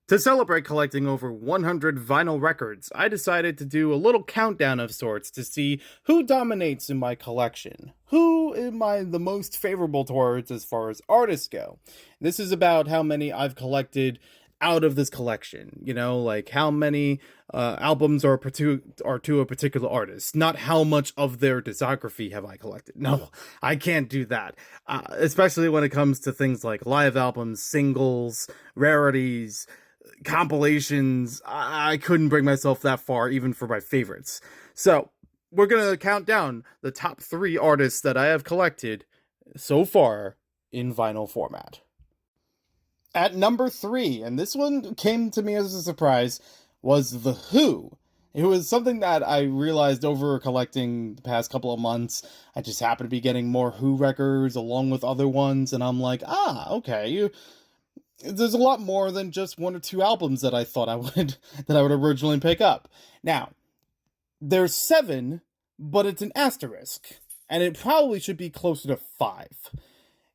To celebrate collecting over 100 vinyl records, I decided to do a little countdown of sorts to see who dominates in my collection. Who am I the most favorable towards as far as artists go? This is about how many I've collected out of this collection. Like how many albums are to a particular artist, not how much of their discography have I collected. No, I can't do that. Especially when it comes to things like live albums, singles, rarities, compilations. I couldn't bring myself that far, even for my favorites. So, we're gonna count down the top 3 artists that I have collected so far in vinyl format. At number 3, and this one came to me as a surprise, was The Who. It was something that I realized over collecting the past couple of months. I just happened to be getting more Who records along with other ones, and I'm like, okay, there's a lot more than just 1 or 2 albums that I thought I would originally pick up. Now, there's 7, but it's an asterisk, and it probably should be closer to 5.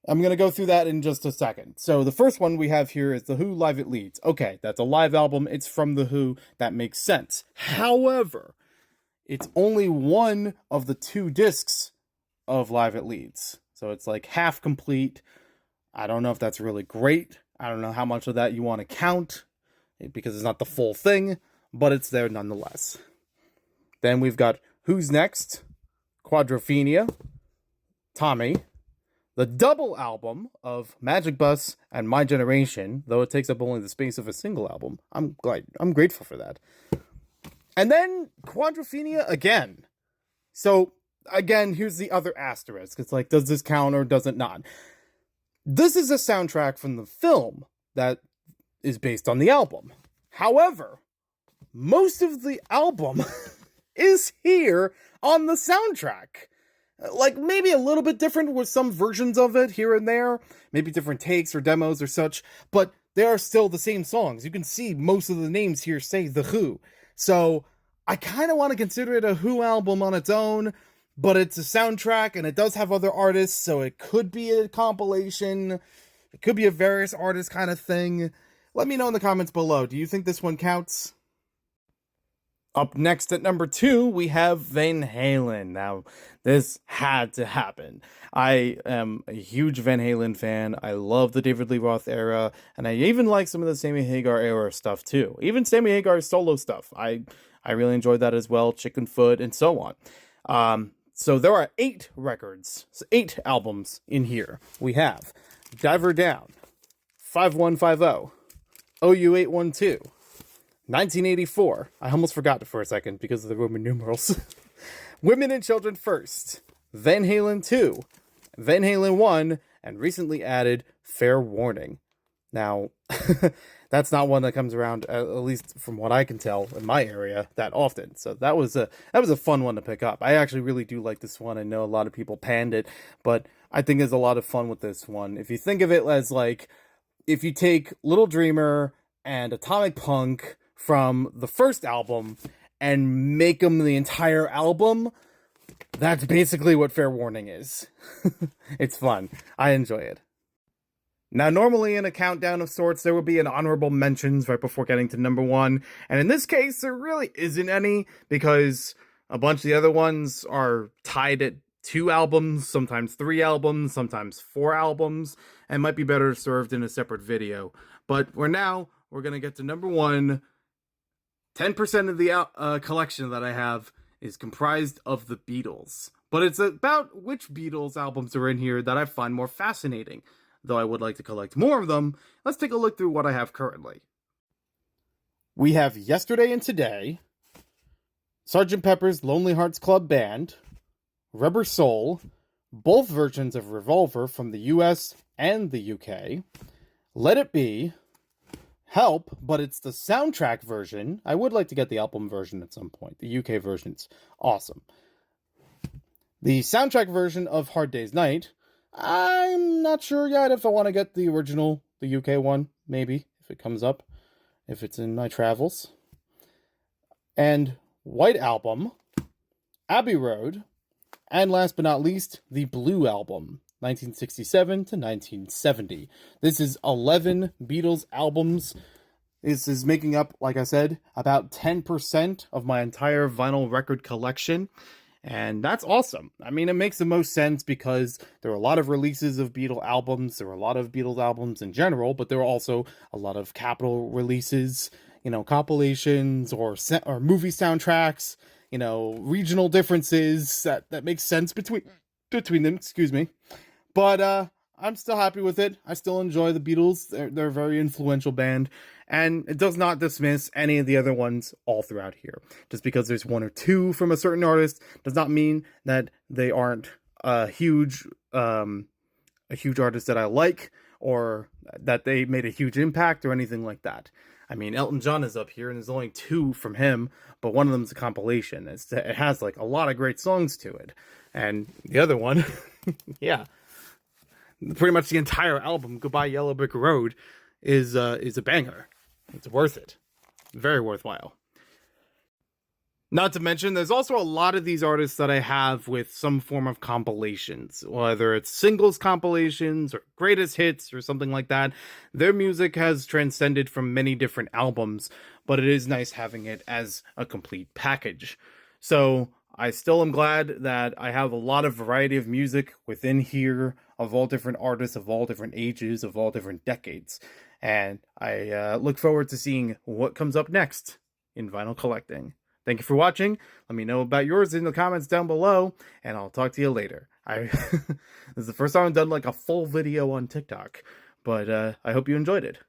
I'm going to go through that in just a second. So the first one we have here is The Who Live at Leeds. Okay, that's a live album. It's from The Who. That makes sense. However, it's only one of the 2 discs of Live at Leeds. So it's like half complete. I don't know if that's really great. I don't know how much of that you want to count because it's not the full thing, but it's there nonetheless. Then we've got Who's Next, Quadrophenia, Tommy, the double album of Magic Bus and My Generation, though it takes up only the space of a single album. I'm grateful for that. And then Quadrophenia again. So again, here's the other asterisk. It's like, does this count or does it not? This is a soundtrack from the film that is based on the album. However, most of the album is here on the soundtrack. Like, maybe a little bit different with some versions of it here and there. Maybe different takes or demos or such. But they are still the same songs. You can see most of the names here say The Who. So, I kind of want to consider it a Who album on its own. But it's a soundtrack, and it does have other artists, so it could be a compilation. It could be a various artists kind of thing. Let me know in the comments below. Do you think this one counts? Up next at number 2, we have Van Halen. Now, this had to happen. I am a huge Van Halen fan. I love the David Lee Roth era, and I even like some of the Sammy Hagar era stuff too. Even Sammy Hagar's solo stuff. I really enjoyed that as well. Chickenfoot and so on. So there are 8 records, 8 albums in here. We have Diver Down, 5150, OU 812, 1984. I almost forgot it for a second because of the Roman numerals. Women and Children First, Van Halen 2, Van Halen 1, and recently added Fair Warning. Now, that's not one that comes around, at least from what I can tell, in my area that often. So that was a fun one to pick up. I actually really do like this one. I know a lot of people panned it, but I think there's a lot of fun with this one. If you think of it as like, if you take Little Dreamer and Atomic Punk from the first album and make them the entire album, that's basically what Fair Warning is. It's fun. I enjoy it. Now, normally in a countdown of sorts, there would be an honorable mentions right before getting to number 1. And in this case, there really isn't any because a bunch of the other ones are tied at 2 albums, sometimes 3 albums, sometimes 4 albums, and might be better served in a separate video. But we're going to get to number 1. 10% of the collection that I have is comprised of the Beatles. But it's about which Beatles albums are in here that I find more fascinating. Though I would like to collect more of them, let's take a look through what I have currently. We have Yesterday and Today, Sgt. Pepper's Lonely Hearts Club Band, Rubber Soul, both versions of Revolver from the US and the UK, Let It Be, Help, but it's the soundtrack version. I would like to get the album version at some point. The UK version's awesome. The soundtrack version of Hard Day's Night, I'm not sure yet if I want to get the original, the UK one, maybe, if it comes up, if it's in my travels. And White Album, Abbey Road, and last but not least, the Blue Album, 1967 to 1970. This is 11 Beatles albums. This is making up, like I said, about 10% of my entire vinyl record collection. And that's awesome. I mean, it makes the most sense because there are a lot of releases of Beatle albums. There are a lot of Beatles albums in general, but there are also a lot of Capitol releases, compilations or movie soundtracks, regional differences that makes sense between them, excuse me. But I'm still happy with it. I still enjoy the Beatles. They're a very influential band, and it does not dismiss any of the other ones all throughout here. Just because there's one or two from a certain artist does not mean that they aren't a huge artist that I like, or that they made a huge impact or anything like that. I mean, Elton John is up here, and there's only two from him, but one of them's a compilation. It has like a lot of great songs to it, and the other one, yeah, pretty much the entire album, Goodbye Yellow Brick Road, is a banger. It's worth it, very worthwhile. Not to mention, there's also a lot of these artists that I have with some form of compilations, whether it's singles compilations or greatest hits or something like that. Their music has transcended from many different albums, but it is nice having it as a complete package. So I still am glad that I have a lot of variety of music within here of all different artists, of all different ages, of all different decades. And I look forward to seeing what comes up next in vinyl collecting. Thank you for watching. Let me know about yours in the comments down below, and I'll talk to you later. This is the first time I've done like a full video on TikTok, but I hope you enjoyed it.